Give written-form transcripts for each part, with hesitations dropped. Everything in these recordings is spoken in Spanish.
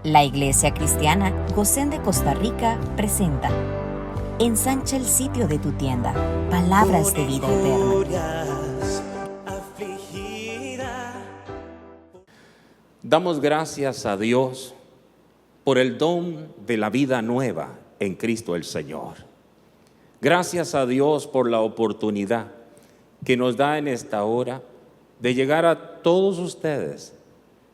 La Iglesia Cristiana Gosén de Costa Rica presenta Ensancha el sitio de tu tienda, palabras de vida eterna. Damos gracias a Dios por el don de la vida nueva en Cristo el Señor. Gracias a Dios por la oportunidad que nos da en esta hora de llegar a todos ustedes,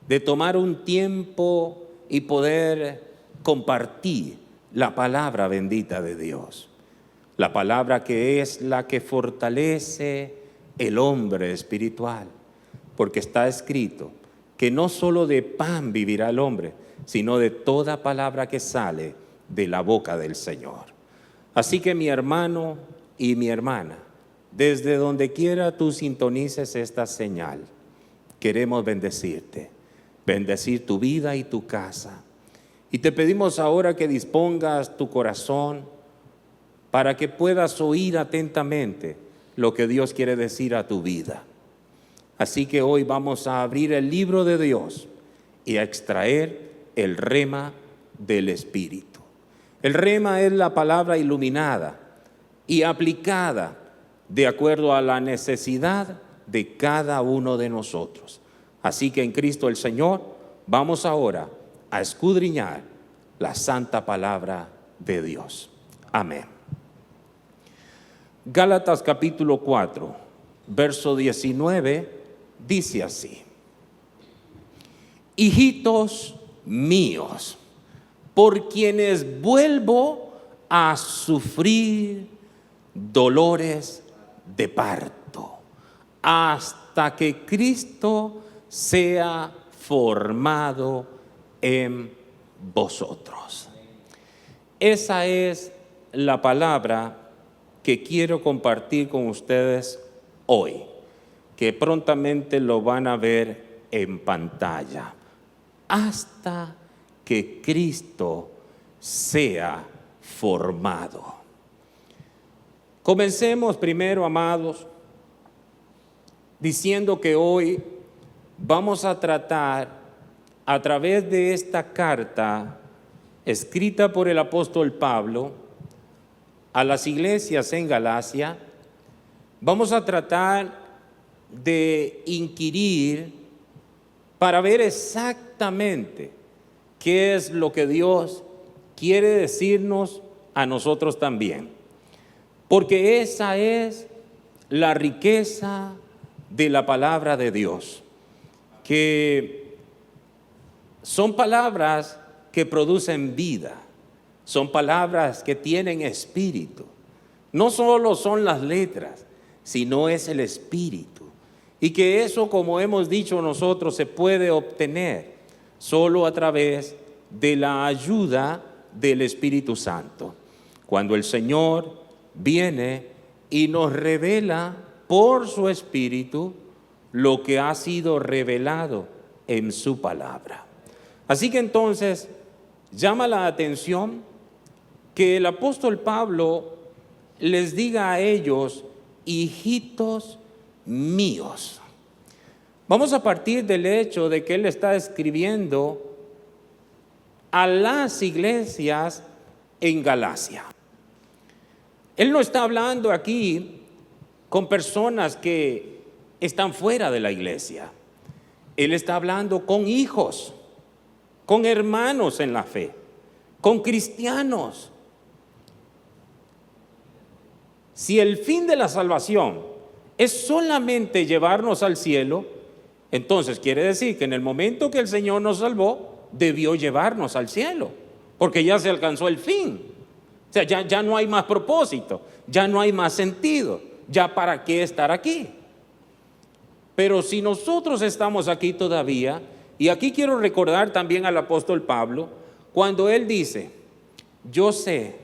de tomar un tiempo y poder compartir la palabra bendita de Dios. La palabra que es la que fortalece el hombre espiritual, porque está escrito que no solo de pan vivirá el hombre, sino de toda palabra que sale de la boca del Señor. Así que mi hermano y mi hermana, desde donde quiera tú sintonices esta señal, queremos bendecirte, bendecir tu vida y tu casa. Y te pedimos ahora que dispongas tu corazón para que puedas oír atentamente lo que Dios quiere decir a tu vida. Así que hoy vamos a abrir el libro de Dios y a extraer el rema del Espíritu. El rema es la palabra iluminada y aplicada de acuerdo a la necesidad de cada uno de nosotros. Así que en Cristo el Señor vamos ahora a escudriñar la santa palabra de Dios. Amén. Gálatas capítulo 4, verso 19, dice así: hijitos míos, por quienes vuelvo a sufrir dolores de parto, hasta que Cristo sea formado en vosotros. Esa es la palabra que quiero compartir con ustedes hoy, que prontamente lo van a ver en pantalla. Hasta que Cristo sea formado. Comencemos primero, amados, diciendo que hoy vamos a tratar a través de esta carta escrita por el apóstol Pablo a las iglesias en Galacia. Vamos a tratar de inquirir para ver exactamente qué es lo que Dios quiere decirnos a nosotros también. Porque esa es la riqueza de la palabra de Dios, que son palabras que producen vida, son palabras que tienen espíritu. No solo son las letras, sino es el espíritu. Y que eso, como hemos dicho nosotros, se puede obtener solo a través de la ayuda del Espíritu Santo. Cuando el Señor viene y nos revela por su Espíritu lo que ha sido revelado en su palabra. Así que entonces llama la atención que el apóstol Pablo les diga a ellos: hijitos míos. Vamos a partir del hecho de que él está escribiendo a las iglesias en Galacia. Él no está hablando aquí con personas que están fuera de la iglesia. Él está hablando con hijos, con hermanos en la fe, con cristianos. Si el fin de la salvación es solamente llevarnos al cielo, entonces quiere decir que en el momento que el Señor nos salvó, debió llevarnos al cielo, porque ya se alcanzó el fin. O sea, ya no hay más propósito, ya no hay más sentido, ya para qué estar aquí. Pero si nosotros estamos aquí todavía, y aquí quiero recordar también al apóstol Pablo, cuando él dice: yo sé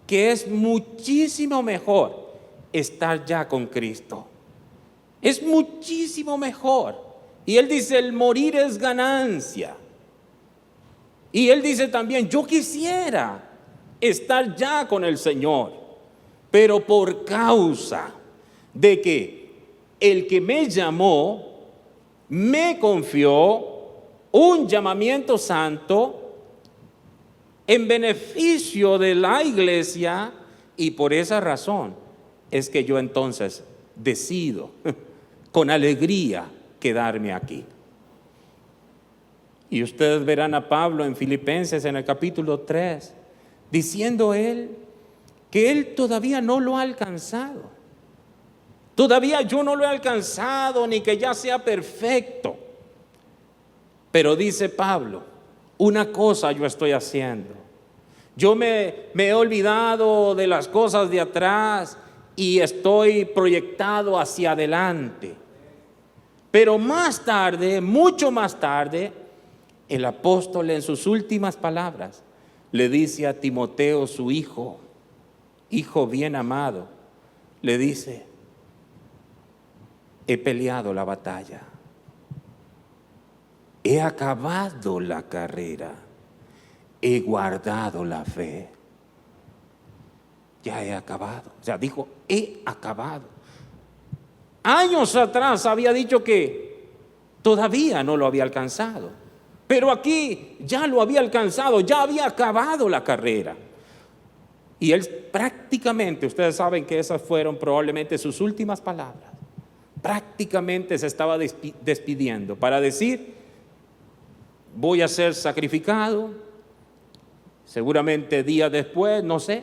que es muchísimo mejor estar ya con Cristo. Es muchísimo mejor. Y él dice: el morir es ganancia. Y él dice también: yo quisiera estar ya con el Señor, pero por causa de que el que me llamó me confió un llamamiento santo, en beneficio de la iglesia, y por esa razón es que yo entonces decido con alegría quedarme aquí. Y ustedes verán a Pablo en Filipenses en el capítulo 3, diciendo él que él todavía no lo ha alcanzado. Todavía yo no lo he alcanzado, ni que ya sea perfecto. Pero dice Pablo, una cosa yo estoy haciendo. Yo me he olvidado de las cosas de atrás y estoy proyectado hacia adelante. Pero más tarde, mucho más tarde, el apóstol en sus últimas palabras le dice a Timoteo, su hijo bien amado, le dice, he peleado la batalla, he acabado la carrera, he guardado la fe. Ya he acabado. O sea, dijo, he acabado. Años atrás había dicho que todavía no lo había alcanzado, pero aquí ya lo había alcanzado, ya había acabado la carrera. Y él prácticamente, ustedes saben que esas fueron probablemente sus últimas palabras. Prácticamente se estaba despidiendo para decir, voy a ser sacrificado, seguramente días después, no sé,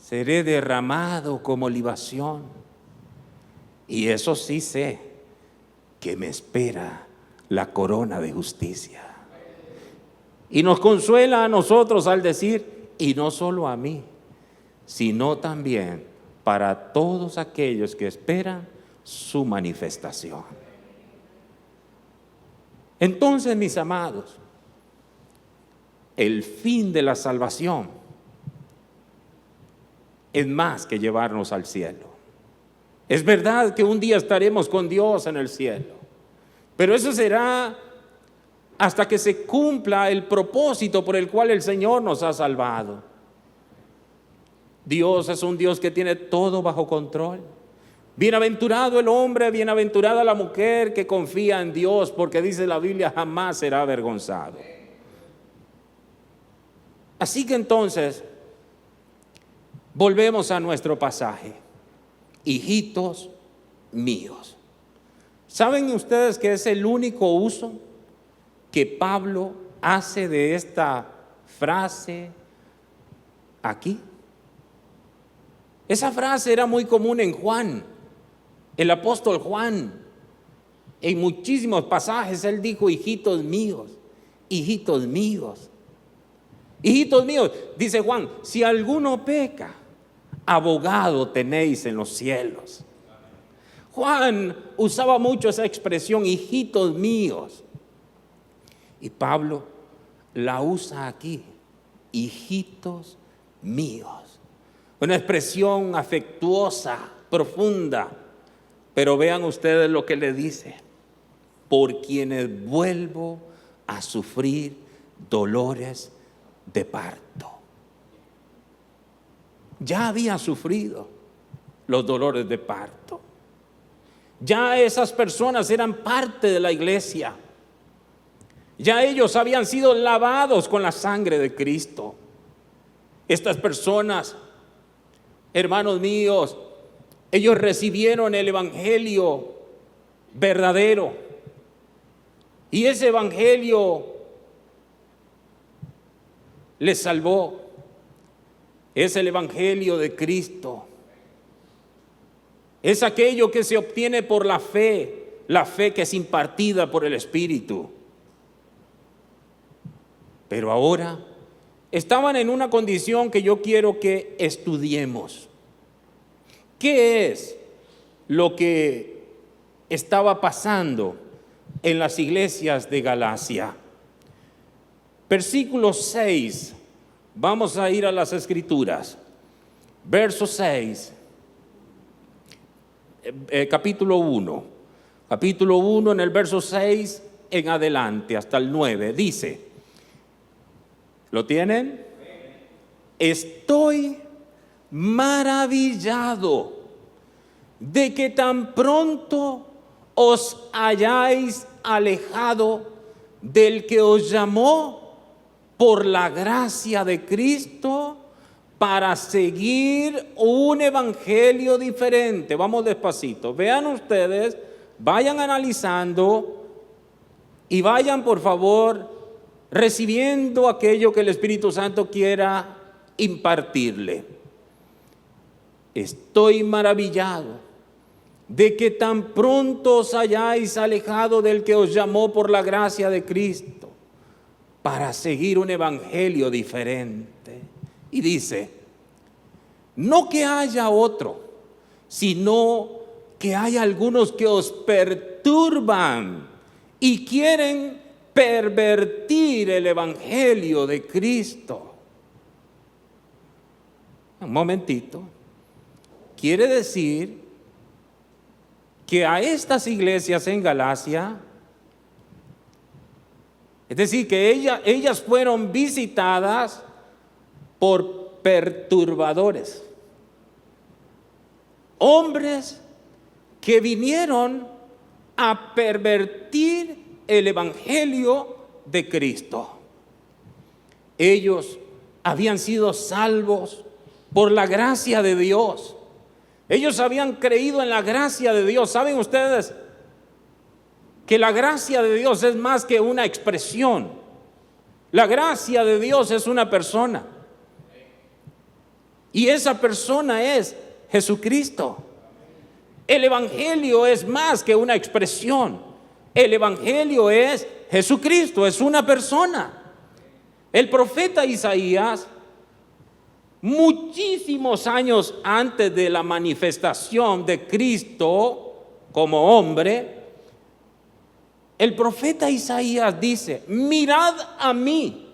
seré derramado como libación. Y eso sí sé, que me espera la corona de justicia. Y nos consuela a nosotros al decir, y no solo a mí, sino también para todos aquellos que esperan su manifestación. Entonces, mis amados, el fin de la salvación es más que llevarnos al cielo. Es verdad que un día estaremos con Dios en el cielo, pero eso será hasta que se cumpla el propósito por el cual el Señor nos ha salvado. Dios es un Dios que tiene todo bajo control. Bienaventurado el hombre, bienaventurada la mujer que confía en Dios, porque dice la Biblia, jamás será avergonzado. Así que entonces, volvemos a nuestro pasaje. Hijitos míos. ¿Saben ustedes que es el único uso que Pablo hace de esta frase aquí? Esa frase era muy común en Juan, el apóstol Juan. En muchísimos pasajes él dijo, hijitos míos, hijitos míos. Hijitos míos, dice Juan, si alguno peca, abogado tenéis en los cielos. Juan usaba mucho esa expresión, hijitos míos. Y Pablo la usa aquí, hijitos míos. Una expresión afectuosa, profunda. Pero vean ustedes lo que le dice. Por quienes vuelvo a sufrir dolores de parto. Ya había sufrido los dolores de parto. Ya esas personas eran parte de la iglesia. Ya ellos habían sido lavados con la sangre de Cristo. Estas personas, hermanos míos, ellos recibieron el evangelio verdadero. Y ese evangelio les salvó. Es el evangelio de Cristo. Es aquello que se obtiene por la fe que es impartida por el Espíritu. Pero ahora estaban en una condición que yo quiero que estudiemos. ¿Qué es lo que estaba pasando en las iglesias de Galacia? Versículo 6. Vamos a ir a las Escrituras. Verso 6. Capítulo 1. Capítulo 1 en el verso 6 en adelante hasta el 9. Dice, ¿lo tienen? Estoy maravillado de que tan pronto os hayáis alejado del que os llamó por la gracia de Cristo para seguir un evangelio diferente. Vamos despacito. Vean ustedes, vayan analizando y vayan por favor recibiendo aquello que el Espíritu Santo quiera impartirle. Estoy maravillado de que tan pronto os hayáis alejado del que os llamó por la gracia de Cristo para seguir un evangelio diferente. Y dice, no que haya otro, sino que hay algunos que os perturban y quieren pervertir el evangelio de Cristo. Un momentito. Quiere decir que a estas iglesias en Galacia, es decir, que ellas fueron visitadas por perturbadores, hombres que vinieron a pervertir el evangelio de Cristo. Ellos habían sido salvos por la gracia de Dios. Ellos habían creído en la gracia de Dios. ¿Saben ustedes que la gracia de Dios es más que una expresión? La gracia de Dios es una persona. Y esa persona es Jesucristo. El evangelio es más que una expresión. El evangelio es Jesucristo, es una persona. El profeta Isaías, muchísimos años antes de la manifestación de Cristo como hombre, el profeta Isaías dice, mirad a mí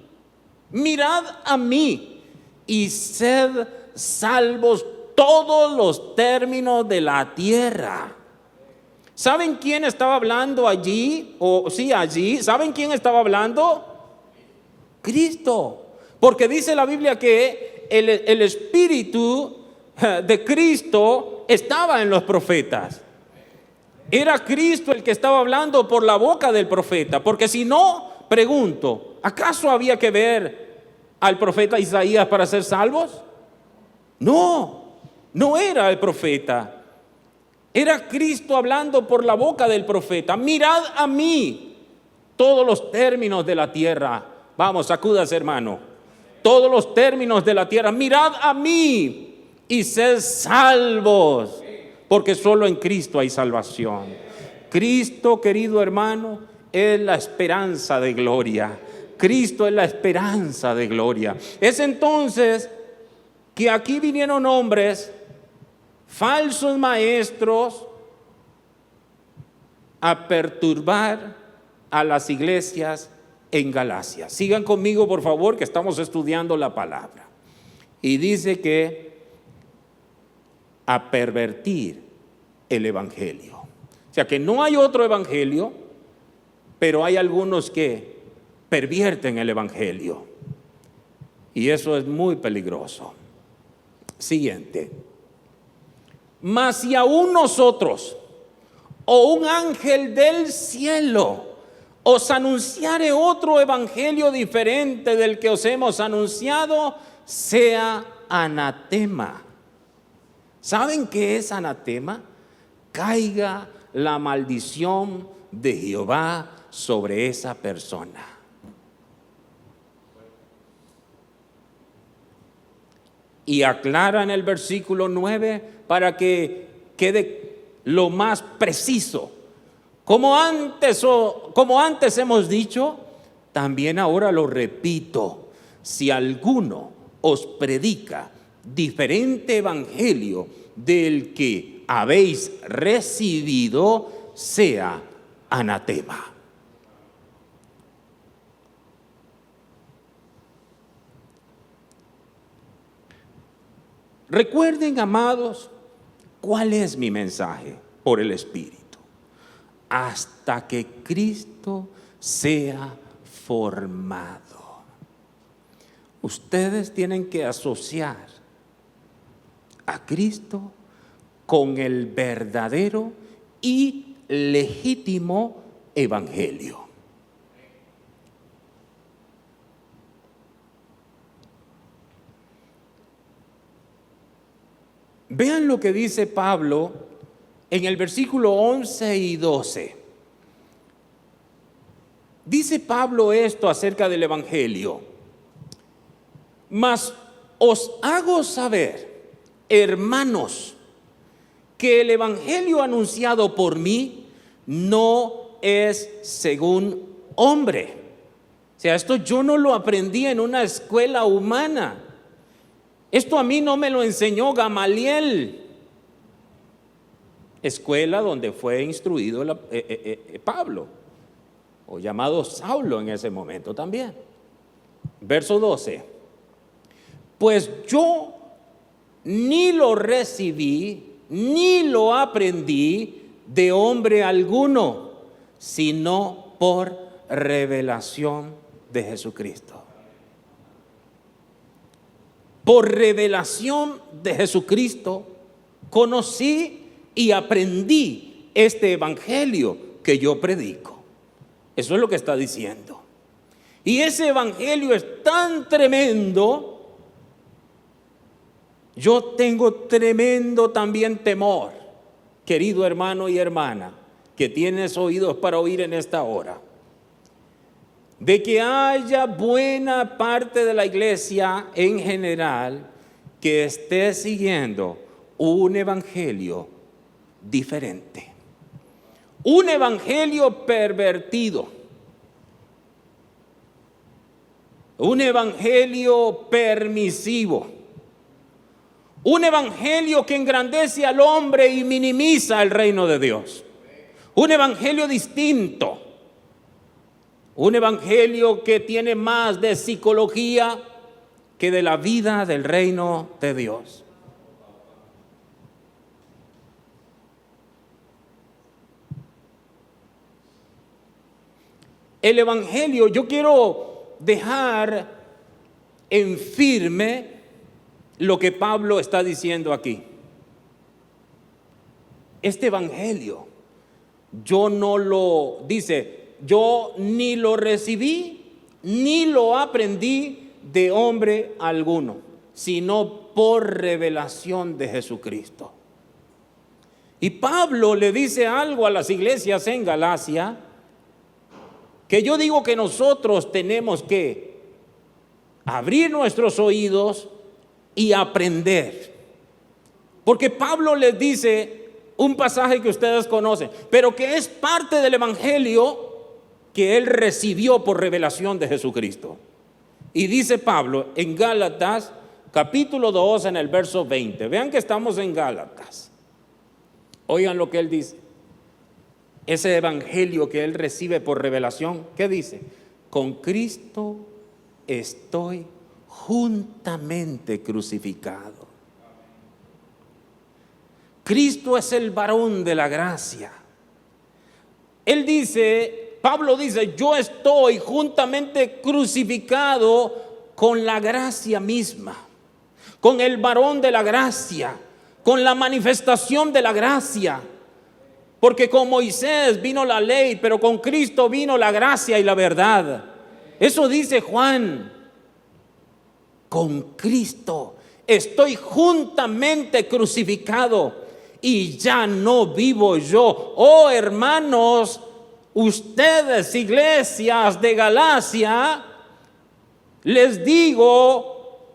y sed salvos todos los términos de la tierra. ¿Saben quién estaba hablando allí? Allí. ¿Saben quién estaba hablando? Cristo. Porque dice la Biblia que el Espíritu de Cristo estaba en los profetas. Era Cristo el que estaba hablando por la boca del profeta. Porque si no, pregunto, ¿acaso había que ver al profeta Isaías para ser salvos? No era el profeta. Era Cristo hablando por la boca del profeta. Mirad a mí todos los términos de la tierra. Vamos, sacúdase, hermano. Todos los términos de la tierra. Mirad a mí y sed salvos, porque solo en Cristo hay salvación. Cristo, querido hermano, es la esperanza de gloria. Cristo es la esperanza de gloria. Es entonces que aquí vinieron hombres, falsos maestros, a perturbar a las iglesias en Galacia. Sigan conmigo, por favor, que estamos estudiando la palabra. Y dice que a pervertir el evangelio. O sea que no hay otro evangelio, pero hay algunos que pervierten el evangelio. Y eso es muy peligroso. Siguiente. Mas si aún nosotros o un ángel del cielo os anunciare otro evangelio diferente del que os hemos anunciado, sea anatema. ¿Saben qué es anatema? Caiga la maldición de Jehová sobre esa persona. Y aclara en el versículo 9 para que quede lo más preciso. Como antes hemos dicho, también ahora lo repito, si alguno os predica diferente evangelio del que habéis recibido, sea anatema. Recuerden, amados, cuál es mi mensaje por el Espíritu. Hasta que Cristo sea formado. Ustedes tienen que asociar a Cristo con el verdadero y legítimo evangelio. Vean lo que dice Pablo en el versículo 11 y 12. Dice Pablo esto acerca del Evangelio: mas os hago saber, hermanos, que el Evangelio anunciado por mí no es según hombre. O sea, esto yo no lo aprendí en una escuela humana. Esto a mí no me lo enseñó Gamaliel, escuela donde fue instruido Pablo, o llamado Saulo en ese momento también. Verso 12: pues yo ni lo recibí, ni lo aprendí de hombre alguno, sino por revelación de Jesucristo. Por revelación de Jesucristo conocí y aprendí este evangelio que yo predico. Eso es lo que está diciendo. Y ese evangelio es tan tremendo. Yo tengo tremendo también temor, querido hermano y hermana, que tienes oídos para oír en esta hora, de que haya buena parte de la iglesia en general que esté siguiendo un evangelio diferente, un evangelio pervertido, un evangelio permisivo, un evangelio que engrandece al hombre y minimiza el reino de Dios, un evangelio distinto. Un evangelio que tiene más de psicología que de la vida del reino de Dios. El evangelio, yo quiero dejar en firme lo que Pablo está diciendo aquí. Este evangelio, yo no lo, dice, yo ni lo recibí, ni lo aprendí de hombre alguno, sino por revelación de Jesucristo. Y Pablo le dice algo a las iglesias en Galacia, que yo digo que nosotros tenemos que abrir nuestros oídos y aprender. Porque Pablo les dice un pasaje que ustedes conocen, pero que es parte del evangelio que él recibió por revelación de Jesucristo. Y dice Pablo en Gálatas capítulo 2 en el verso 20. Vean que estamos en Gálatas. Oigan lo que él dice. Ese evangelio que él recibe por revelación, ¿qué dice? Con Cristo estoy juntamente crucificado. Cristo es el varón de la gracia. Él dice, Pablo dice, yo estoy juntamente crucificado con la gracia misma, con el varón de la gracia, con la manifestación de la gracia. Porque con Moisés vino la ley, pero con Cristo vino la gracia y la verdad. Eso dice Juan. Con Cristo estoy juntamente crucificado y ya no vivo yo. Oh hermanos, ustedes, iglesias de Galacia, les digo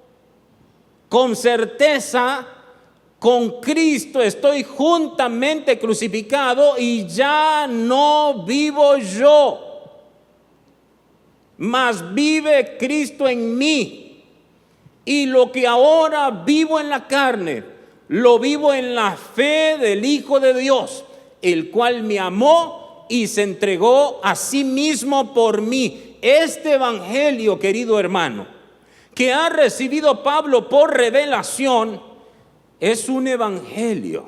con certeza, con Cristo estoy juntamente crucificado y ya no vivo yo, mas vive Cristo en mí. Y lo que ahora vivo en la carne, lo vivo en la fe del Hijo de Dios, el cual me amó y se entregó a sí mismo por mí. Este evangelio, querido hermano, que ha recibido Pablo por revelación, es un evangelio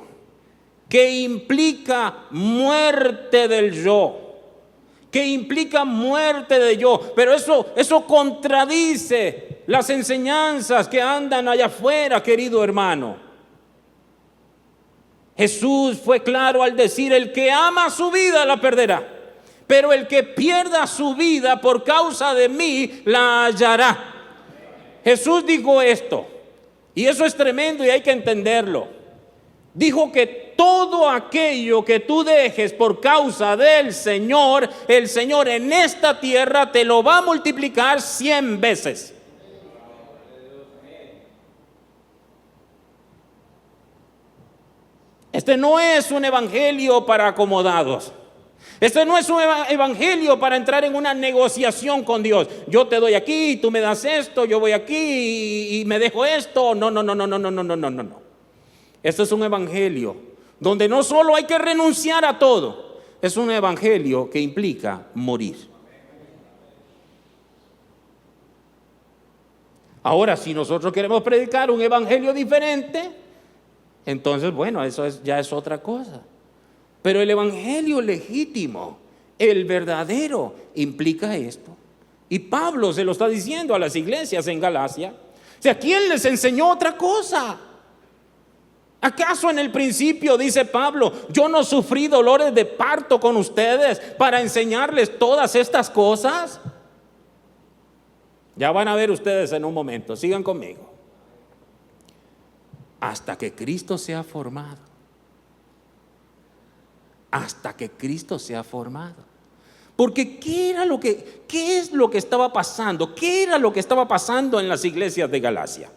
que implica muerte del yo, que implica muerte de yo, pero eso contradice las enseñanzas que andan allá afuera, querido hermano. Jesús fue claro al decir, el que ama su vida la perderá, pero el que pierda su vida por causa de mí la hallará. Jesús dijo esto, y eso es tremendo y hay que entenderlo. Dijo que todo aquello que tú dejes por causa del Señor, el Señor en esta tierra te lo va a multiplicar 100 veces. Este no es un evangelio para acomodados. Este no es un evangelio para entrar en una negociación con Dios. Yo te doy aquí, tú me das esto, yo voy aquí y me dejo esto. No. Esto es un evangelio donde no solo hay que renunciar a todo, es un evangelio que implica morir. Ahora, si nosotros queremos predicar un evangelio diferente, entonces, bueno, ya es otra cosa. Pero el evangelio legítimo, el verdadero, implica esto. Y Pablo se lo está diciendo a las iglesias en Galacia. O sea, ¿quién les enseñó otra cosa? ¿Acaso en el principio, dice Pablo, yo no sufrí dolores de parto con ustedes para enseñarles todas estas cosas? Ya van a ver ustedes en un momento, sigan conmigo. Hasta que Cristo sea formado. Hasta que Cristo sea formado. Porque ¿qué es lo que estaba pasando? ¿Qué era lo que estaba pasando en las iglesias de Galacia?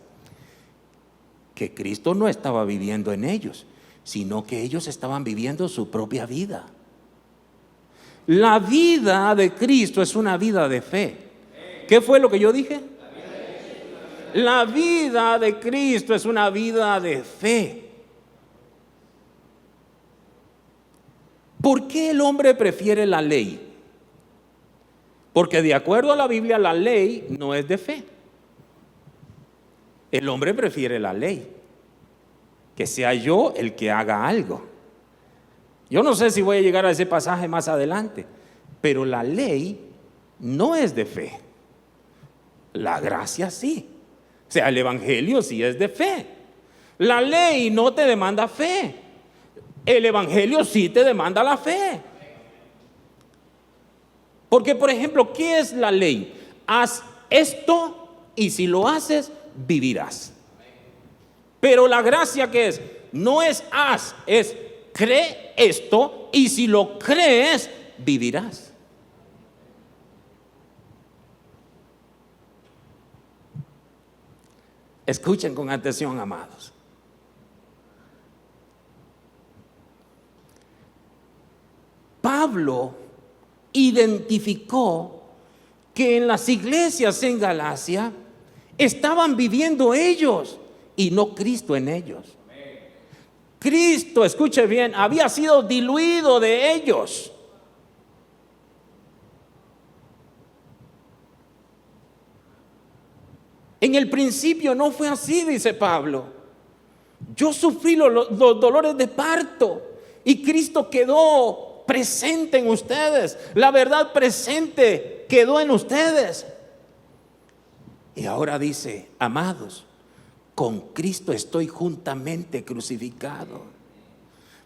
Que Cristo no estaba viviendo en ellos, sino que ellos estaban viviendo su propia vida. La vida de Cristo es una vida de fe. ¿Qué fue lo que yo dije? La vida de Cristo es una vida de fe. ¿Por qué el hombre prefiere la ley? Porque de acuerdo a la Biblia, la ley no es de fe. El hombre prefiere la ley, que sea yo el que haga algo. Yo no sé si voy a llegar a ese pasaje más adelante, pero la ley no es de fe. La gracia sí. O sea, el evangelio sí es de fe. La ley no te demanda fe. El evangelio sí te demanda la fe. Porque, por ejemplo, ¿qué es la ley? Haz esto y si lo haces, vivirás. Pero la gracia, ¿qué es? No es haz, es cree esto y si lo crees, vivirás. Escuchen con atención, amados. Pablo identificó que en las iglesias en Galacia estaban viviendo ellos y no Cristo en ellos. Cristo, escuche bien, había sido diluido de ellos. En el principio no fue así, dice Pablo. Yo sufrí los dolores de parto y Cristo quedó presente en ustedes. La verdad presente quedó en ustedes. Y ahora dice, amados, con Cristo estoy juntamente crucificado.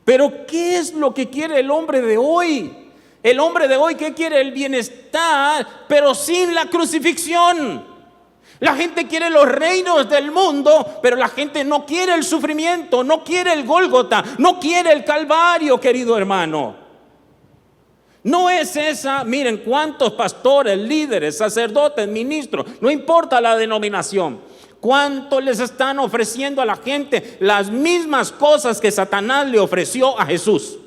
Pero ¿qué es lo que quiere el hombre de hoy? El hombre de hoy, ¿qué quiere? El bienestar, pero sin la crucifixión. La gente quiere los reinos del mundo, pero la gente no quiere el sufrimiento, no quiere el Gólgota, no quiere el Calvario, querido hermano. No es esa, miren cuántos pastores, líderes, sacerdotes, ministros, no importa la denominación, cuánto les están ofreciendo a la gente las mismas cosas que Satanás le ofreció a Jesús.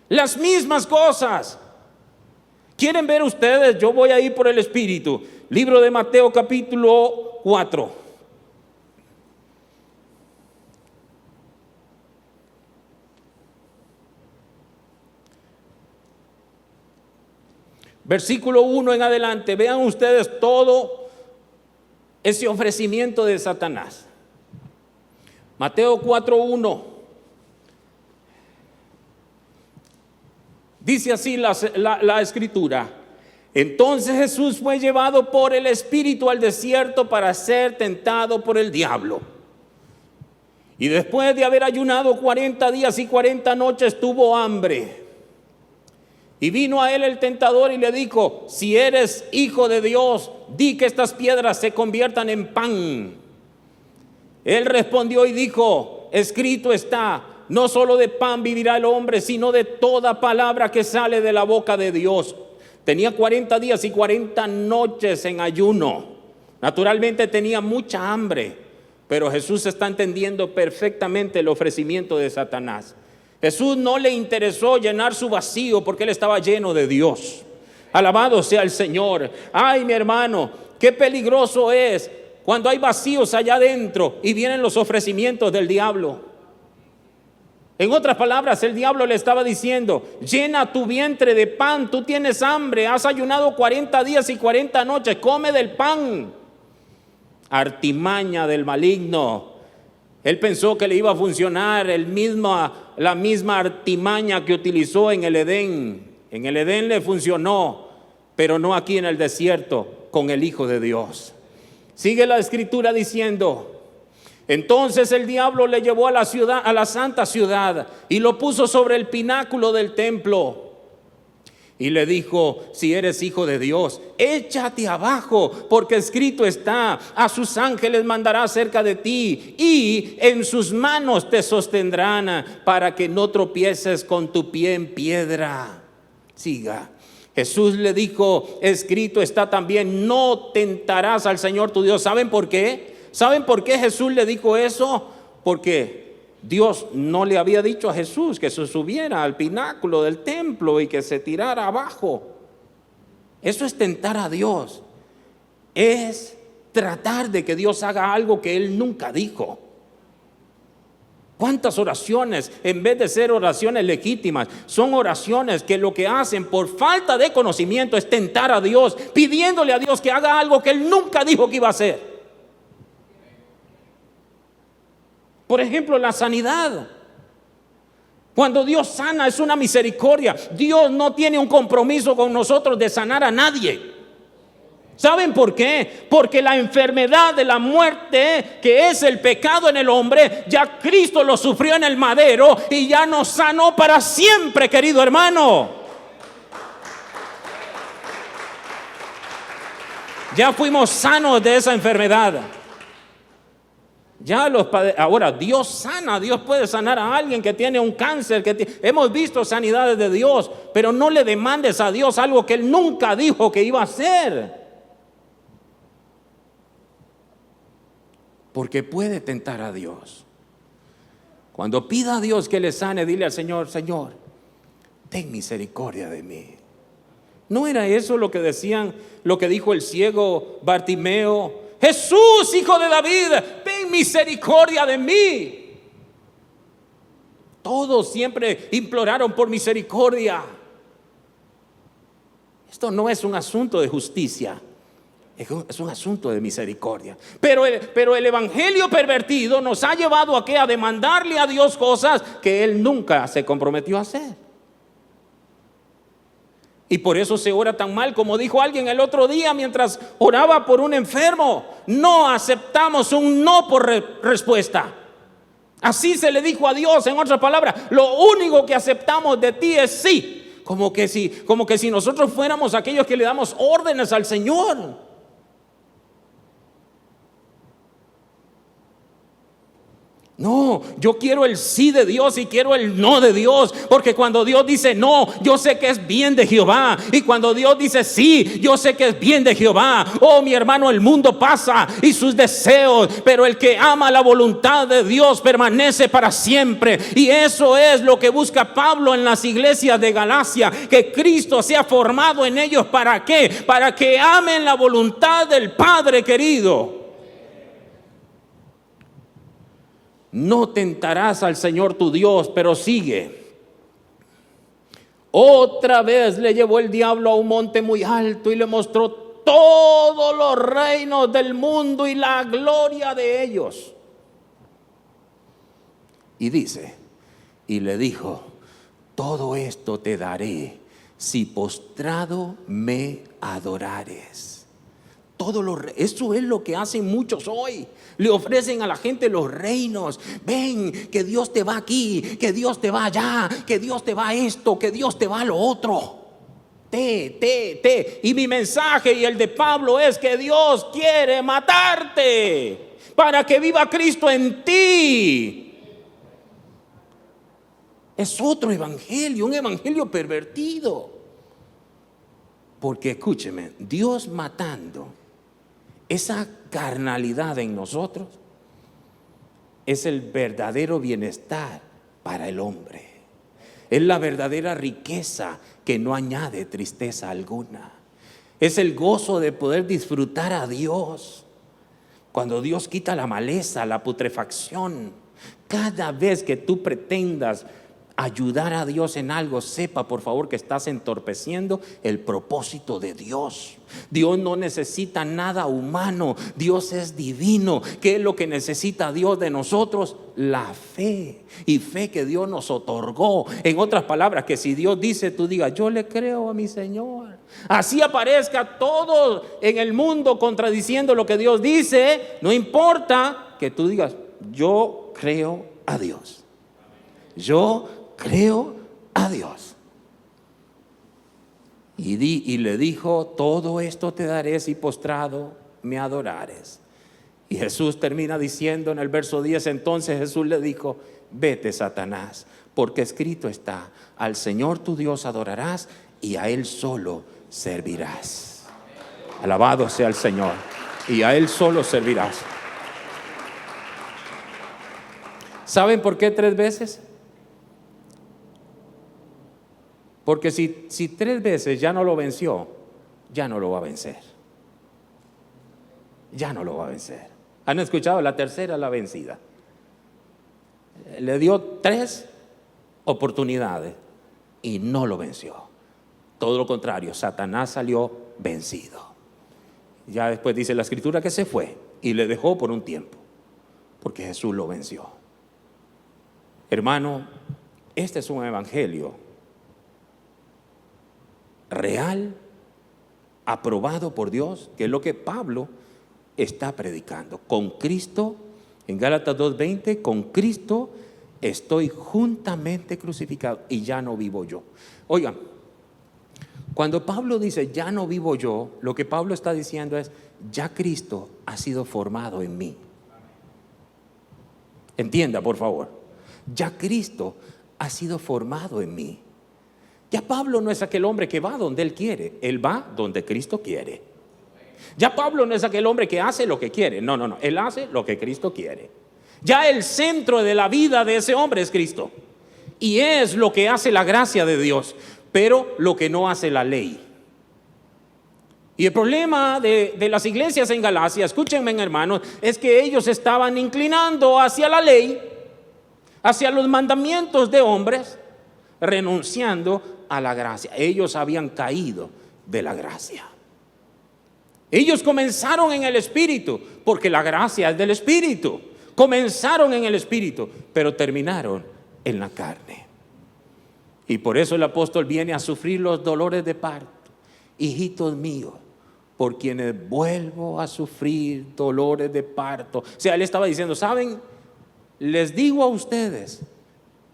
Las mismas cosas. ¿Quieren ver ustedes? Yo voy a ir por el Espíritu. Libro de Mateo capítulo 4. Versículo 1 en adelante. Vean ustedes todo ese ofrecimiento de Satanás. Mateo 4:1. Dice así la escritura. Entonces Jesús fue llevado por el Espíritu al desierto para ser tentado por el diablo. Y después de haber ayunado 40 días y 40 noches tuvo hambre. Y vino a él el tentador y le dijo, si eres hijo de Dios, di que estas piedras se conviertan en pan. Él respondió y dijo: escrito está, no solo de pan vivirá el hombre, sino de toda palabra que sale de la boca de Dios. Tenía 40 días y 40 noches en ayuno. Naturalmente tenía mucha hambre, pero Jesús está entendiendo perfectamente el ofrecimiento de Satanás. Jesús no le interesó llenar su vacío porque él estaba lleno de Dios. Alabado sea el Señor. Ay, mi hermano, qué peligroso es cuando hay vacíos allá adentro y vienen los ofrecimientos del diablo. En otras palabras, el diablo le estaba diciendo: llena tu vientre de pan, tú tienes hambre, has ayunado 40 días y 40 noches, come del pan. Artimaña del maligno. Él pensó que le iba a funcionar la misma artimaña que utilizó en el Edén. En el Edén le funcionó, pero no aquí en el desierto con el Hijo de Dios. Sigue la escritura diciendo: entonces el diablo le llevó a la ciudad, a la santa ciudad, y lo puso sobre el pináculo del templo. Y le dijo: si eres hijo de Dios, échate abajo, porque escrito está: a sus ángeles mandará cerca de ti, y en sus manos te sostendrán, para que no tropieces con tu pie en piedra. Siga. Jesús le dijo: escrito está también, no tentarás al Señor tu Dios. ¿Saben por qué? ¿Saben por qué Jesús le dijo eso? Porque Dios no le había dicho a Jesús que se subiera al pináculo del templo y que se tirara abajo. Eso es tentar a Dios. Es tratar de que Dios haga algo que Él nunca dijo. ¿Cuántas oraciones, en vez de ser oraciones legítimas, son oraciones que lo que hacen por falta de conocimiento es tentar a Dios, pidiéndole a Dios que haga algo que Él nunca dijo que iba a hacer? Por ejemplo, la sanidad. Cuando Dios sana es una misericordia. Dios no tiene un compromiso con nosotros de sanar a nadie. ¿Saben por qué? Porque la enfermedad de la muerte, que es el pecado en el hombre, ya Cristo lo sufrió en el madero y ya nos sanó para siempre, querido hermano. Ya fuimos sanos de esa enfermedad. Ahora Dios sana, Dios puede sanar a alguien que tiene un cáncer, hemos visto sanidades de Dios, pero no le demandes a Dios algo que Él nunca dijo que iba a hacer, porque puede tentar a Dios. Cuando pida a Dios que le sane, dile al Señor: Señor, ten misericordia de mí. ¿No era eso lo que decían, lo que dijo el ciego Bartimeo? Jesús, hijo de David, ten misericordia de mí. Todos siempre imploraron por misericordia. Esto no es un asunto de justicia, es un asunto de misericordia. Pero el evangelio pervertido nos ha llevado a demandarle a Dios cosas que Él nunca se comprometió a hacer. Y por eso se ora tan mal, como dijo alguien el otro día mientras oraba por un enfermo: no aceptamos un no por respuesta. Así se le dijo a Dios. En otras palabras, lo único que aceptamos de ti es sí. Como que si nosotros fuéramos aquellos que le damos órdenes al Señor. No, yo quiero el sí de Dios y quiero el no de Dios, porque cuando Dios dice no, yo sé que es bien de Jehová, y cuando Dios dice sí, yo sé que es bien de Jehová. Oh, mi hermano, el mundo pasa y sus deseos, pero el que ama la voluntad de Dios permanece para siempre. Y eso es lo que busca Pablo en las iglesias de Galacia, que Cristo sea formado en ellos. ¿Para qué? Para que amen la voluntad del Padre, querido. No tentarás al Señor tu Dios. Pero sigue. Otra vez le llevó el diablo a un monte muy alto y le mostró todos los reinos del mundo y la gloria de ellos. Y dice, y le dijo: todo esto te daré si postrado me adorares. Eso es lo que hacen muchos hoy. Le ofrecen a la gente los reinos. Ven, que Dios te va aquí, que Dios te va allá, que Dios te va a esto, que Dios te va a lo otro. Y mi mensaje y el de Pablo es que Dios quiere matarte. para que viva Cristo en ti. Es otro evangelio, un evangelio pervertido. Porque escúcheme, Dios matando esa carnalidad en nosotros es el verdadero bienestar para el hombre. Es la verdadera riqueza que no añade tristeza alguna. Es el gozo de poder disfrutar a Dios. Cuando Dios quita la maleza, la putrefacción. Cada vez que tú pretendas ayudar a Dios en algo, sepa por favor que estás entorpeciendo el propósito de Dios. Dios no necesita nada humano, Dios es divino. ¿Qué es lo que necesita Dios de nosotros? La fe, y fe que Dios nos otorgó. En otras palabras, que si Dios dice, tú digas, yo le creo a mi Señor. Así aparezca todo en el mundo contradiciendo lo que Dios dice, no importa, que tú digas, yo creo a Dios. Yo creo a Dios. Y le dijo, todo esto te daré si postrado me adorares. Y Jesús termina diciendo en el verso 10, entonces Jesús le dijo, vete, Satanás, porque escrito está, al Señor tu Dios adorarás y a Él solo servirás. Alabado sea el Señor, y a Él solo servirás. ¿Saben por qué 3 veces? Porque si 3 veces ya no lo venció, ya no lo va a vencer. Ya no lo va a vencer. ¿Han escuchado? La tercera la vencida. Le dio 3 oportunidades y no lo venció. Todo lo contrario, Satanás salió vencido. Ya después dice la Escritura que se fue y le dejó por un tiempo, porque Jesús lo venció. Hermano, este es un evangelio real, aprobado por Dios, que es lo que Pablo está predicando. Con Cristo, en Gálatas 2:20, con Cristo estoy juntamente crucificado y ya no vivo yo. Oigan, cuando Pablo dice ya no vivo yo, lo que Pablo está diciendo es ya Cristo ha sido formado en mí. Entienda, por favor, ya Cristo ha sido formado en mí. Ya Pablo no es aquel hombre que va donde él quiere, él va donde Cristo quiere. Ya Pablo no es aquel hombre que hace lo que quiere, no, él hace lo que Cristo quiere. Ya el centro de la vida de ese hombre es Cristo, y es lo que hace la gracia de Dios, pero lo que no hace la ley. Y el problema de las iglesias en Galacia, escúchenme hermanos, es que ellos estaban inclinando hacia la ley, hacia los mandamientos de hombres, renunciando a la gracia. Ellos habían caído de la gracia. Ellos comenzaron en el Espíritu, porque la gracia es del Espíritu. Comenzaron en el Espíritu, pero terminaron en la carne. Y por eso el apóstol viene a sufrir los dolores de parto. Hijitos míos, por quienes vuelvo a sufrir dolores de parto. O sea, él estaba diciendo, ¿saben? Les digo a ustedes,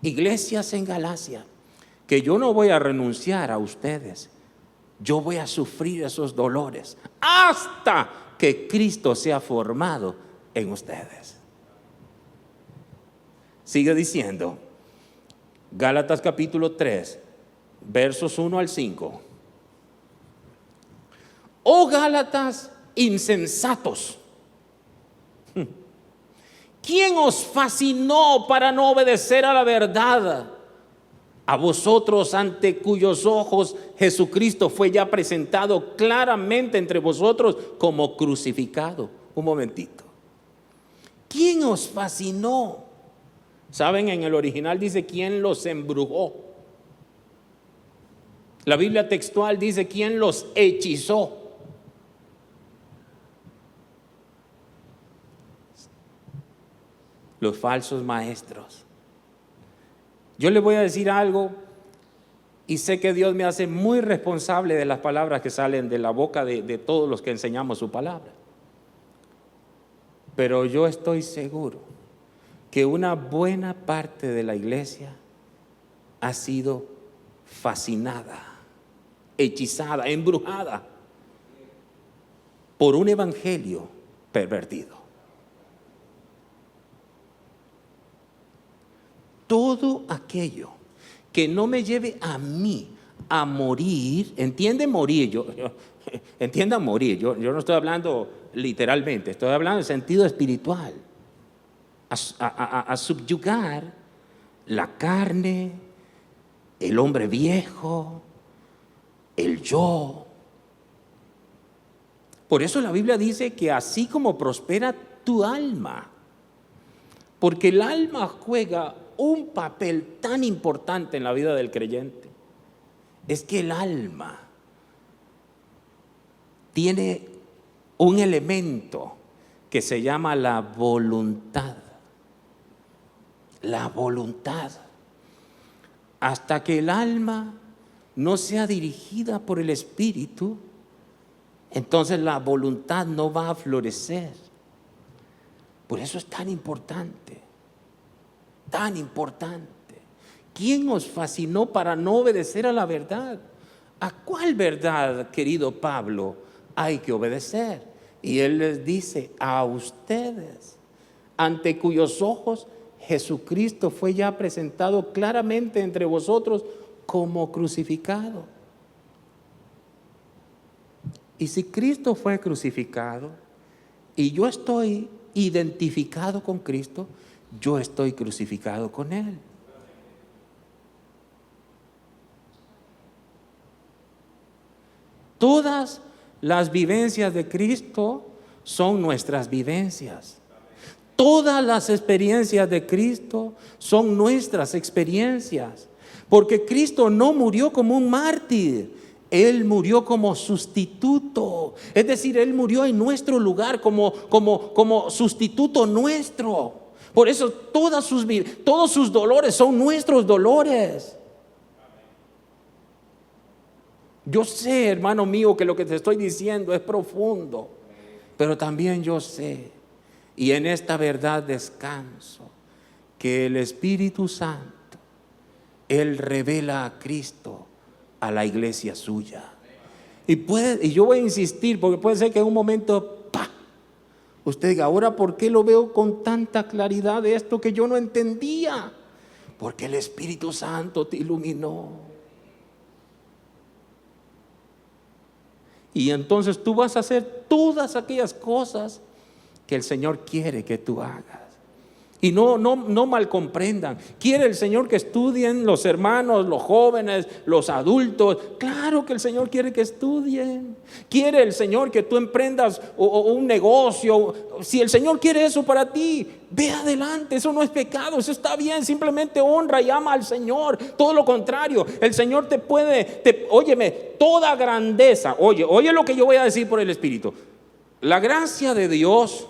iglesias en Galacia, que yo no voy a renunciar a ustedes. Yo voy a sufrir esos dolores hasta que Cristo sea formado en ustedes. Sigue diciendo, Gálatas capítulo 3, versos 1 al 5. Oh Gálatas insensatos, ¿quién os fascinó para no obedecer a la verdad? A vosotros, ante cuyos ojos Jesucristo fue ya presentado claramente entre vosotros como crucificado. Un momentito. ¿Quién os fascinó? ¿Saben? En el original dice ¿quién los embrujó? La Biblia textual dice ¿quién los hechizó? Los falsos maestros. Yo le voy a decir algo y sé que Dios me hace muy responsable de las palabras que salen de la boca de todos los que enseñamos su palabra. Pero yo estoy seguro que una buena parte de la iglesia ha sido fascinada, hechizada, embrujada por un evangelio pervertido. todo aquello que no me lleve a mí a morir, entiende morir, entienda morir, yo no estoy hablando literalmente, estoy hablando en sentido espiritual, a subyugar la carne, el hombre viejo, el yo. Por eso la Biblia dice que así como prospera tu alma, porque el alma juega un papel tan importante en la vida del creyente, es que el alma tiene un elemento que se llama la voluntad. La voluntad. Hasta que el alma no sea dirigida por el Espíritu, entonces la voluntad no va a florecer. Por eso es tan importante, tan importante. ¿Quién nos fascinó para no obedecer a la verdad? ¿A cuál verdad, querido Pablo, hay que obedecer? Y él les dice, a ustedes, ante cuyos ojos Jesucristo fue ya presentado claramente entre vosotros como crucificado. Y si Cristo fue crucificado y yo estoy identificado con Cristo, yo estoy crucificado con Él. Todas las vivencias de Cristo son nuestras vivencias. Todas las experiencias de Cristo son nuestras experiencias. Porque Cristo no murió como un mártir, Él murió como sustituto. Es decir, Él murió en nuestro lugar como sustituto nuestro. Por eso todos sus dolores son nuestros dolores. Yo sé, hermano mío, que lo que te estoy diciendo es profundo, pero también yo sé, y en esta verdad descanso, que el Espíritu Santo, Él revela a Cristo a la iglesia suya. Y yo voy a insistir, porque puede ser que en un momento, usted diga, ahora ¿por qué lo veo con tanta claridad de esto que yo no entendía? Porque el Espíritu Santo te iluminó. Y entonces tú vas a hacer todas aquellas cosas que el Señor quiere que tú hagas. Y no mal comprendan. Quiere el Señor que estudien los hermanos, los jóvenes, los adultos. Claro que el Señor quiere que estudien. Quiere el Señor que tú emprendas un negocio. Si el Señor quiere eso para ti, ve adelante. Eso no es pecado, eso está bien. Simplemente honra y ama al Señor. Todo lo contrario, el Señor te puede, óyeme, toda grandeza. Oye lo que yo voy a decir por el Espíritu. La gracia de Dios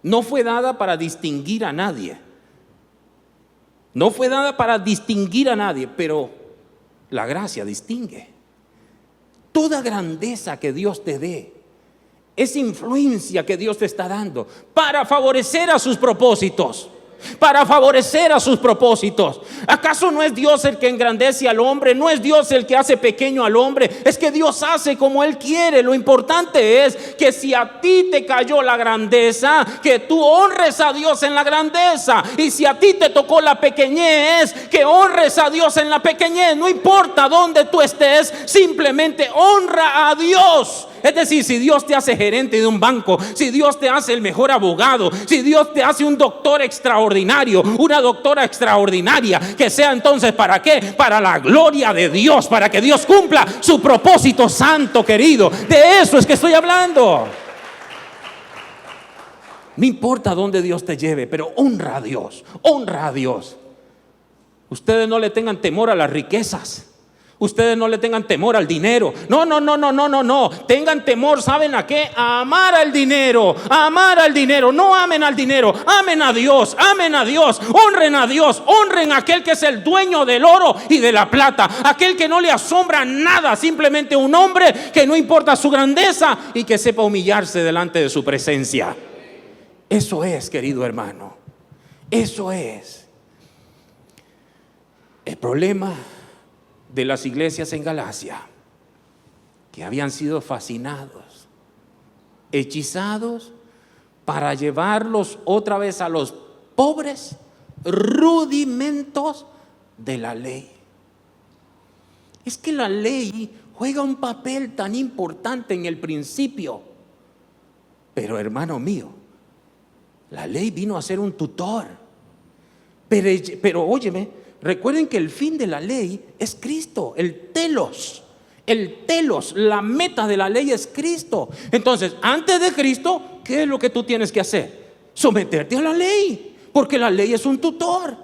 no fue dada para distinguir a nadie. No fue dada para distinguir a nadie, pero la gracia distingue. Toda grandeza que Dios te dé es influencia que Dios te está dando para favorecer a sus propósitos. Para favorecer a sus propósitos. ¿Acaso no es Dios el que engrandece al hombre? ¿No es Dios el que hace pequeño al hombre? Es que Dios hace como Él quiere. Lo importante es que si a ti te cayó la grandeza, que tú honres a Dios en la grandeza. Y si a ti te tocó la pequeñez, que honres a Dios en la pequeñez. No importa dónde tú estés, simplemente honra a Dios. Es decir, si Dios te hace gerente de un banco, si Dios te hace el mejor abogado, si Dios te hace un doctor extraordinario, una doctora extraordinaria, que sea entonces ¿para qué? Para la gloria de Dios, para que Dios cumpla su propósito santo, querido. De eso es que estoy hablando. No importa dónde Dios te lleve, pero honra a Dios, honra a Dios. Ustedes no le tengan temor a las riquezas. Ustedes no le tengan temor al dinero. No. Tengan temor, ¿saben a qué? A amar al dinero. A amar al dinero. No amen al dinero. Amen a Dios. Amen a Dios. Honren a Dios. Honren a aquel que es el dueño del oro y de la plata. Aquel que no le asombra nada. Simplemente un hombre que no importa su grandeza y que sepa humillarse delante de su presencia. Eso es, querido hermano. Eso es. El problema de las iglesias en Galacia, que habían sido fascinados, hechizados para llevarlos otra vez a los pobres rudimentos de la ley. Es que la ley juega un papel tan importante en el principio. Pero hermano mío, la ley vino a ser un tutor. Pero óyeme, recuerden que el fin de la ley es Cristo, el telos. El telos, la meta de la ley es Cristo. Entonces, antes de Cristo, ¿qué es lo que tú tienes que hacer? Someterte a la ley, porque la ley es un tutor.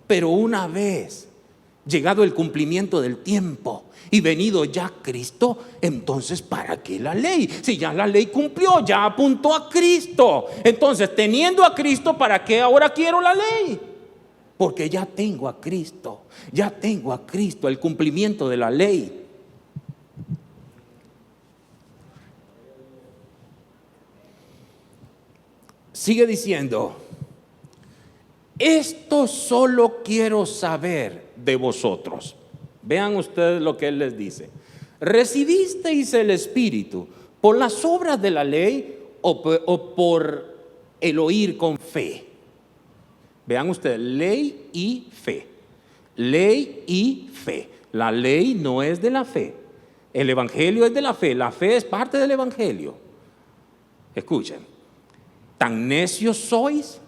Pero una vez llegado el cumplimiento del tiempo y venido ya Cristo, entonces ¿para qué la ley? Si ya la ley cumplió, ya apuntó a Cristo. Entonces, teniendo a Cristo, ¿para qué ahora quiero la ley? Porque ya tengo a Cristo, el cumplimiento de la ley. Sigue diciendo, esto solo quiero saber de vosotros. Vean ustedes lo que él les dice. ¿Recibisteis el Espíritu por las obras de la ley o por el oír con fe? Vean ustedes, ley y fe. Ley y fe. La ley no es de la fe. El Evangelio es de la fe. La fe es parte del Evangelio. Escuchen. ¿Tan necios sois?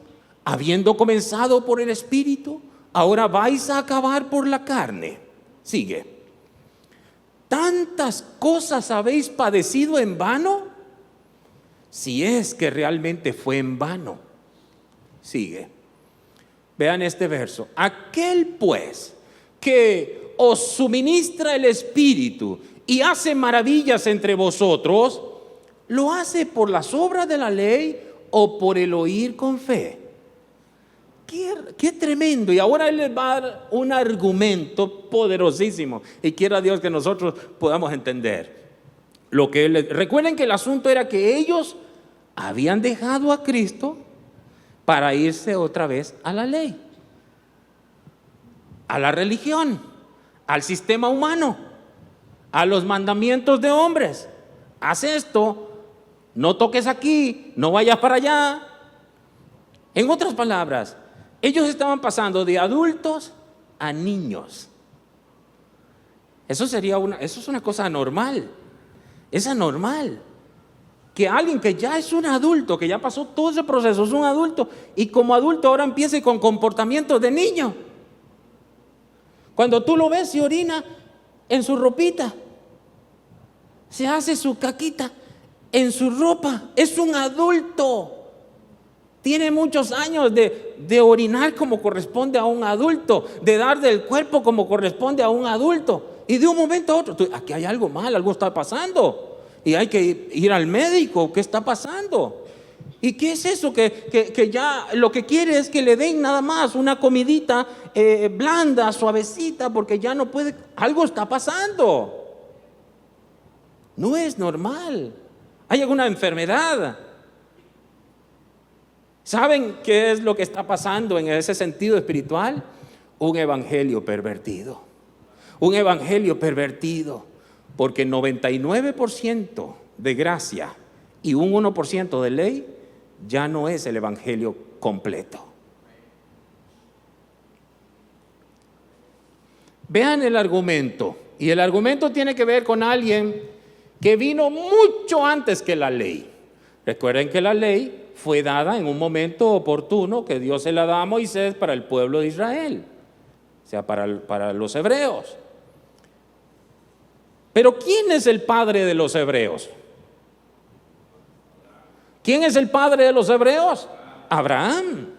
Habiendo comenzado por el Espíritu, ahora vais a acabar por la carne. Sigue. ¿Tantas cosas habéis padecido en vano? Si es que realmente fue en vano. Sigue. Vean este verso. Aquel pues que os suministra el Espíritu y hace maravillas entre vosotros, ¿lo hace por las obras de la ley o por el oír con fe? Qué tremendo. Y ahora él les va a dar un argumento poderosísimo, y quiera Dios que nosotros podamos entender lo que él. Recuerden que el asunto era que ellos habían dejado a Cristo para irse otra vez a la ley, a la religión, al sistema humano, a los mandamientos de hombres. Haz esto, no toques aquí, no vayas para allá. En otras palabras, ellos estaban pasando de adultos a niños. Eso es una cosa anormal. Es anormal que alguien que ya es un adulto, que ya pasó todo ese proceso, es un adulto, y como adulto ahora empiece con comportamientos de niño. Cuando tú lo ves, se orina en su ropita, se hace su caquita en su ropa. Es un adulto. Tiene muchos años de orinar como corresponde a un adulto, de dar del cuerpo como corresponde a un adulto. Y de un momento a otro, aquí hay algo mal, algo está pasando. Y hay que ir al médico. ¿Qué está pasando? ¿Y qué es eso? Que ya lo que quiere es que le den nada más una comidita blanda, suavecita, porque ya no puede. Algo está pasando. No es normal. Hay alguna enfermedad. ¿Saben qué es lo que está pasando en ese sentido espiritual? Un evangelio pervertido. Un evangelio pervertido. Porque 99% de gracia y un 1% de ley ya no es el evangelio completo. Vean el argumento. Y el argumento tiene que ver con alguien que vino mucho antes que la ley. Recuerden que la ley fue dada en un momento oportuno que Dios se la da a Moisés para el pueblo de Israel, o sea, para los hebreos. Pero ¿quién es el padre de los hebreos? ¿Quién es el padre de los hebreos? Abraham.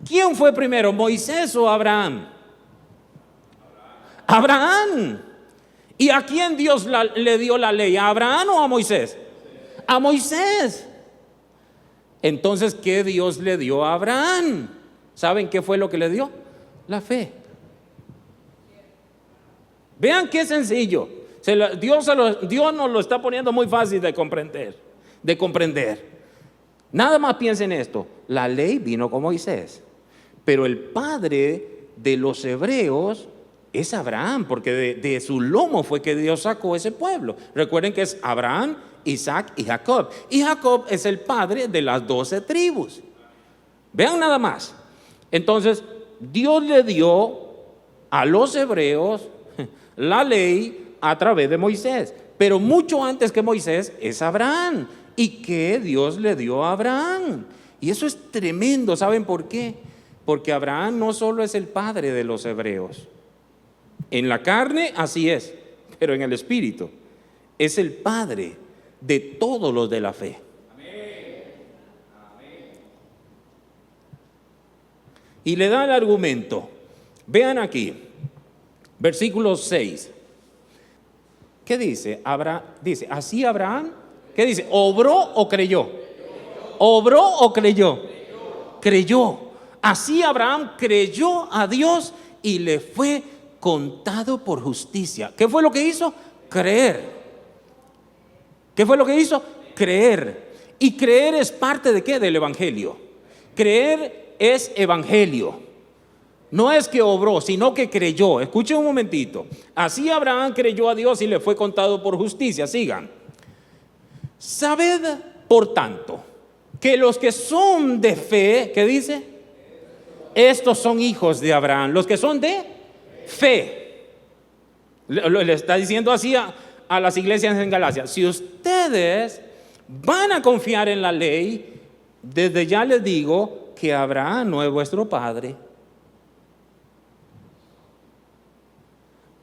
¿Quién fue primero, Moisés o Abraham? Abraham. ¿Y a quién Dios le dio la ley? ¿A Abraham o a Moisés? A Moisés. Entonces, ¿qué Dios le dio a Abraham? ¿Saben qué fue lo que le dio? La fe. Vean qué sencillo. Dios nos lo está poniendo muy fácil de comprender. Nada más piensen esto. La ley vino con Moisés, pero el padre de los hebreos es Abraham, porque de su lomo fue que Dios sacó ese pueblo. Recuerden que es Abraham, Isaac y Jacob. Y Jacob es el padre de las 12 tribus. Vean nada más. Entonces, Dios le dio a los hebreos la ley a través de Moisés. Pero mucho antes que Moisés es Abraham. ¿Y qué Dios le dio a Abraham? Y eso es tremendo. ¿Saben por qué? Porque Abraham no solo es el padre de los hebreos. En la carne así es, pero en el espíritu es el padre de todos los de la fe. Y le da el argumento. Vean aquí, versículo 6. ¿Qué dice? Dice, ¿así Abraham? ¿Qué dice? ¿Obró o creyó? ¿Obró o creyó? Creyó. Así Abraham creyó a Dios y le fue contado por justicia. ¿Qué fue lo que hizo? Creer. ¿Qué fue lo que hizo? Creer. Y creer es parte de ¿qué? Del evangelio. Creer es evangelio. No es que obró, sino que creyó. Escuchen un momentito. Así Abraham creyó a Dios y le fue contado por justicia. Sigan. Sabed, por tanto, que los que son de fe, ¿qué dice? Estos son hijos de Abraham. Los que son de fe. Le está diciendo así a las iglesias en Galacia. Si ustedes van a confiar en la ley, desde ya les digo que Abraham no es vuestro padre.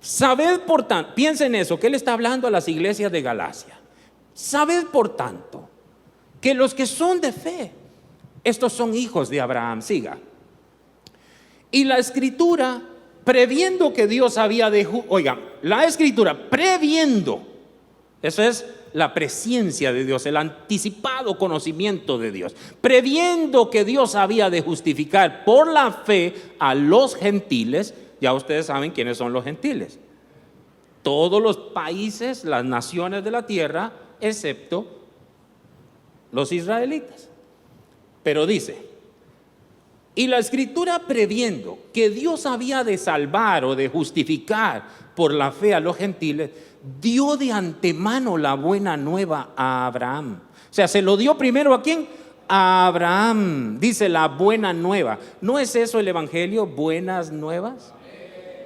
Sabed por tanto, piensen eso, que él está hablando a las iglesias de Galacia. Sabed por tanto que los que son de fe, estos son hijos de Abraham. Siga. Y la escritura, previendo que Dios había de... Oigan, la escritura, previendo, eso es la presencia de Dios, el anticipado conocimiento de Dios. Previendo que Dios había de justificar por la fe a los gentiles. Ya ustedes saben quiénes son los gentiles. Todos los países, las naciones de la tierra, excepto los israelitas. Pero dice, y la escritura previendo que Dios había de salvar o de justificar por la fe a los gentiles, dio de antemano la buena nueva a Abraham. O sea, se lo dio primero ¿a quién? A Abraham. Dice la buena nueva. ¿No es eso el evangelio? Buenas nuevas.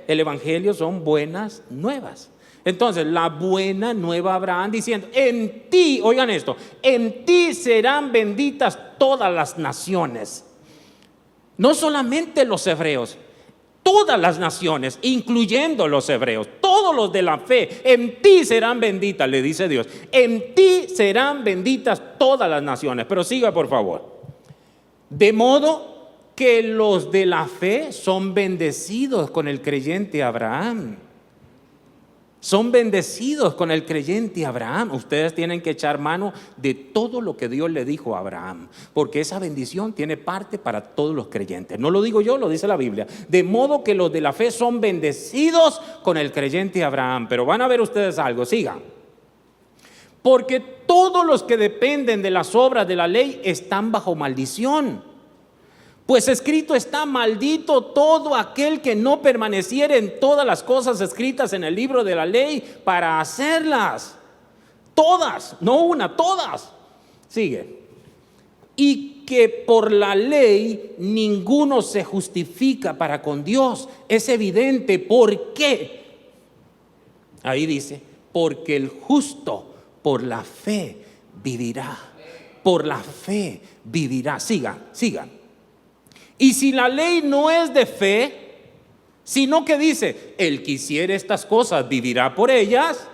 El evangelio son buenas nuevas. Entonces, la buena nueva Abraham diciendo, en ti, oigan esto, en ti serán benditas todas las naciones. No solamente los hebreos, todas las naciones, incluyendo los hebreos, todos los de la fe, en ti serán benditas, le dice Dios. En ti serán benditas todas las naciones. Pero siga, por favor. De modo que los de la fe son bendecidos con el creyente Abraham. Son bendecidos con el creyente Abraham. Ustedes tienen que echar mano de todo lo que Dios le dijo a Abraham, porque esa bendición tiene parte para todos los creyentes. No lo digo yo, lo dice la Biblia. De modo que los de la fe son bendecidos con el creyente Abraham. Pero van a ver ustedes algo, sigan. Porque todos los que dependen de las obras de la ley están bajo maldición. Pues escrito está, maldito todo aquel que no permaneciere en todas las cosas escritas en el libro de la ley para hacerlas. Todas, no una, todas. Sigue. Y que por la ley ninguno se justifica para con Dios. Es evidente. ¿Por qué? Ahí dice, porque el justo por la fe vivirá. Por la fe vivirá. Sigan, sigan. Y si la ley no es de fe, sino que dice, el que hiciere estas cosas vivirá por ellas.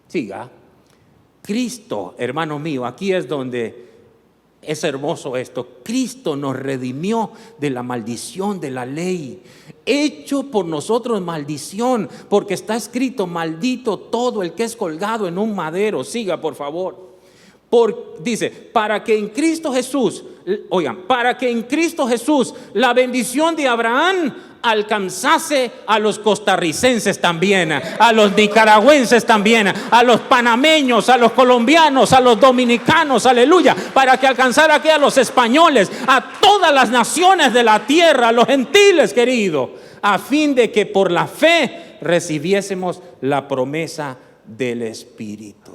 Siga. Cristo, hermano mío, aquí es donde es hermoso esto. Cristo nos redimió de la maldición de la ley, hecho por nosotros maldición, porque está escrito, maldito todo el que es colgado en un madero. Siga, por favor. Dice, para que en Cristo Jesús, oigan, para que en Cristo Jesús la bendición de Abraham alcanzase a los costarricenses también, a los nicaragüenses también, a los panameños, a los colombianos, a los dominicanos, aleluya, para que alcanzara aquí a los españoles, a todas las naciones de la tierra, a los gentiles, querido, a fin de que por la fe recibiésemos la promesa del Espíritu.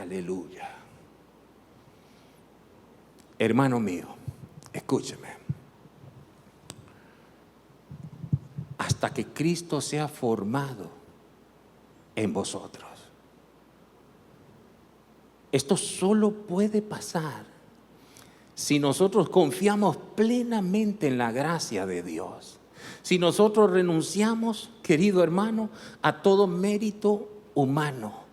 Aleluya. Hermano mío, escúcheme. Hasta que Cristo sea formado en vosotros. Esto solo puede pasar si nosotros confiamos plenamente en la gracia de Dios. Si nosotros renunciamos, querido hermano, a todo mérito humano.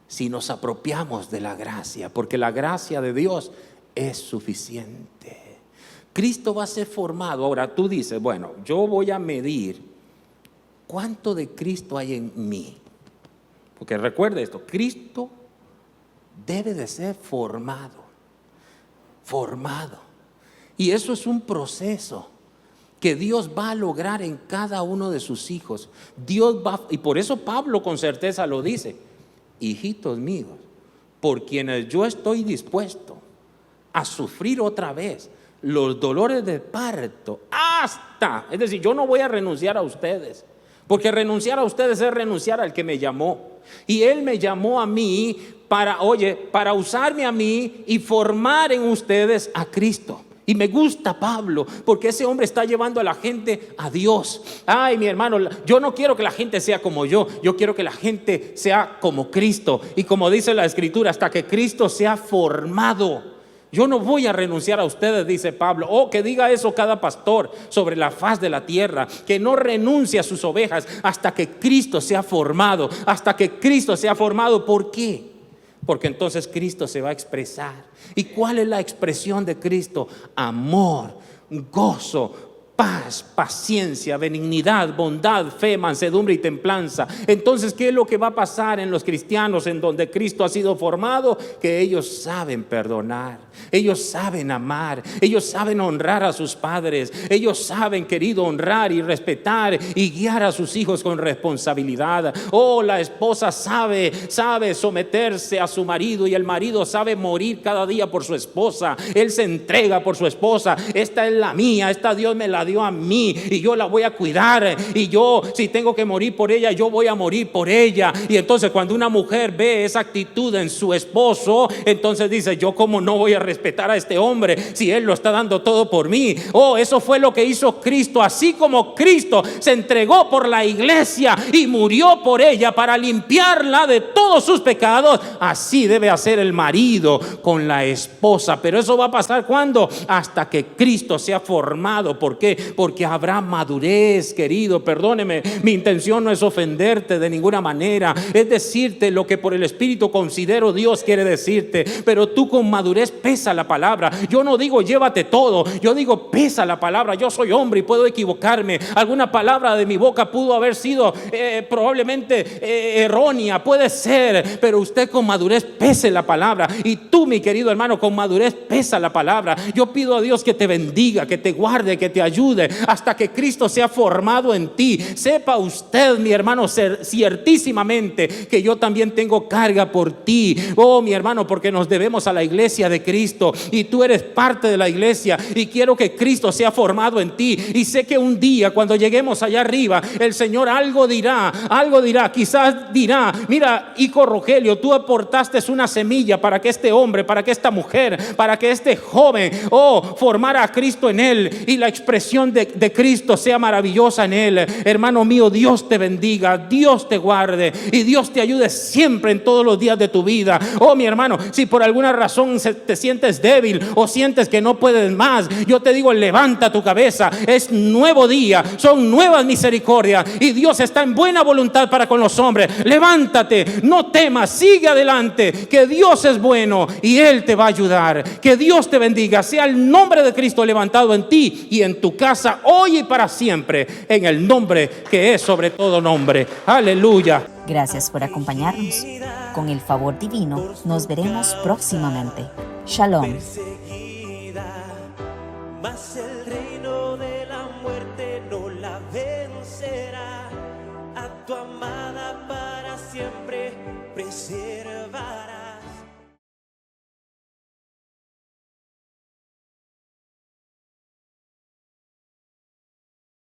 Si nos apropiamos de la gracia, porque la gracia de Dios es suficiente. Cristo va a ser formado. Ahora tú dices, bueno, yo voy a medir cuánto de Cristo hay en mí. Porque recuerde esto, Cristo debe de ser formado. Y eso es un proceso que Dios va a lograr en cada uno de sus hijos. Y por eso Pablo con certeza lo dice: hijitos míos, por quienes yo estoy dispuesto a sufrir otra vez los dolores de parto es decir, yo no voy a renunciar a ustedes, porque renunciar a ustedes es renunciar al que me llamó. Y Él me llamó a mí para usarme a mí y formar en ustedes a Cristo. Y me gusta Pablo, porque ese hombre está llevando a la gente a Dios. Ay, mi hermano, yo no quiero que la gente sea como yo quiero que la gente sea como Cristo. Y como dice la Escritura, hasta que Cristo sea formado. Yo no voy a renunciar a ustedes, dice Pablo. Que diga eso cada pastor sobre la faz de la tierra, que no renuncie a sus ovejas hasta que Cristo sea formado. Hasta que Cristo sea formado. ¿Por qué? Porque entonces Cristo se va a expresar. ¿Y cuál es la expresión de Cristo? Amor, gozo, paz, paciencia, benignidad, bondad, fe, mansedumbre y templanza. Entonces, ¿qué es lo que va a pasar en los cristianos en donde Cristo ha sido formado? Que ellos saben perdonar, ellos saben amar, ellos saben honrar a sus padres, ellos saben, querido, honrar y respetar y guiar a sus hijos con responsabilidad. La esposa sabe someterse a su marido, y el marido sabe morir cada día por su esposa. Él se entrega por su esposa. Esta es la mía, esta Dios me la dio a mí y yo la voy a cuidar, y yo, si tengo que morir por ella, yo voy a morir por ella. Y entonces cuando una mujer ve esa actitud en su esposo, entonces dice: yo cómo no voy a respetar a este hombre si él lo está dando todo por mí. Eso fue lo que hizo Cristo. Así como Cristo se entregó por la iglesia y murió por ella para limpiarla de todos sus pecados, así debe hacer el marido con la esposa. Pero eso va a pasar ¿cuándo? Hasta que Cristo sea formado. ¿Por qué? Porque habrá madurez, querido. Perdóneme, mi intención no es ofenderte de ninguna manera, es decirte lo que por el Espíritu considero Dios quiere decirte. Pero tú con madurez pesa la palabra. Yo no digo llévate todo, yo digo pesa la palabra. Yo soy hombre y puedo equivocarme. Alguna palabra de mi boca pudo haber sido probablemente errónea, puede ser, pero usted con madurez pese la palabra. Y tú, mi querido hermano, con madurez pesa la palabra. Yo pido a Dios que te bendiga, que te guarde, que te ayude hasta que Cristo sea formado en ti. Sepa usted, mi hermano, ciertísimamente que yo también tengo carga por ti. Mi hermano, porque nos debemos a la iglesia de Cristo y tú eres parte de la iglesia, y quiero que Cristo sea formado en ti. Y sé que un día cuando lleguemos allá arriba, el Señor algo dirá, quizás dirá: mira, hijo Rogelio, tú aportaste una semilla para que este hombre, para que esta mujer, para que este joven formara a Cristo en él, y la expresión de Cristo sea maravillosa en él. Hermano mío, Dios te bendiga, Dios te guarde y Dios te ayude siempre en todos los días de tu vida. Mi hermano, si por alguna razón te sientes débil o sientes que no puedes más, yo te digo: levanta tu cabeza, es nuevo día, son nuevas misericordias y Dios está en buena voluntad para con los hombres. Levántate, no temas, sigue adelante, que Dios es bueno y Él te va a ayudar. Que Dios te bendiga, sea el nombre de Cristo levantado en ti y en tu casa hoy y para siempre, en el nombre que es sobre todo nombre. Aleluya. Gracias por acompañarnos. Con el favor divino, nos veremos próximamente. Shalom. Mas el rey